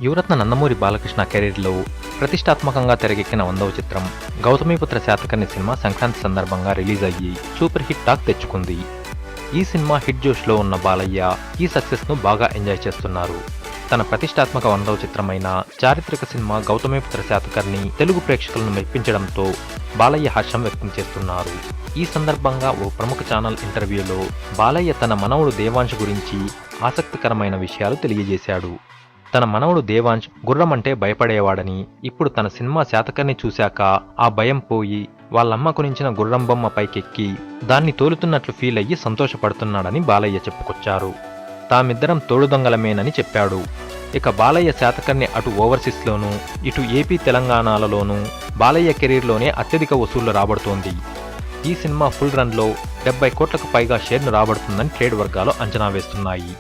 యువరత్న నందమూరి బాలకృష్ణ కెరీర్లో ప్రతిష్టాత్మకంగా తెరకెక్కిన 100వ చిత్రం గౌతమిపుత్ర శాతకర్ణి సినిమా సంక్రాంతి సందర్భంగా రిలీజ్ అయ్యి సూపర్ హిట్ టాక్ తెచ్చుకుంది. ఈ సినిమా హిట్ జోష్లో ఉన్న బాలయ్య ఈ సక్సెస్ను బాగా ఎంజాయ్ చేస్తున్నారు. తన ప్రతిష్టాత్మక 100వ చిత్రమైన చారిత్రక సినిమా గౌతమిపుత్ర శాతకర్ణి తెలుగు ప్రేక్షకులను మెప్పించడంతో బాలయ్య హర్షం వ్యక్తం చేస్తున్నారు. ఈ సందర్భంగా ఓ ప్రముఖ ఛానల్ ఇంటర్వ్యూలో బాలయ్య తన మనవడు దేవాంశ్ గురించి ఆసక్తికరమైన విషయాలు తెలియజేశాడు. తన మనవడు దేవాంశ్ గుర్రం అంటే భయపడేవాడని, ఇప్పుడు తన సినిమా శాతకర్ణి చూశాక ఆ భయం పోయి వాళ్ళమ్మ కొనించిన గుర్రం బొమ్మ పైకెక్కి దాన్ని తోలుతున్నట్లు ఫీల్ అయ్యి సంతోషపడుతున్నాడని బాలయ్య చెప్పుకొచ్చారు. తామిద్దరం తోడుదొంగలమేనని చెప్పాడు. ఇక బాలయ్య శాతకర్ణి అటు ఓవర్సీస్లోనూ ఇటు ఏపీ తెలంగాణలలోనూ బాలయ్య కెరీర్లోనే అత్యధిక వసూళ్లు రాబడుతోంది. ఈ సినిమా ఫుల్ రన్లో 70 కోట్లకు పైగా షేర్ను రాబడుతుందని ట్రేడ్ వర్గాలు అంచనా వేస్తున్నాయి.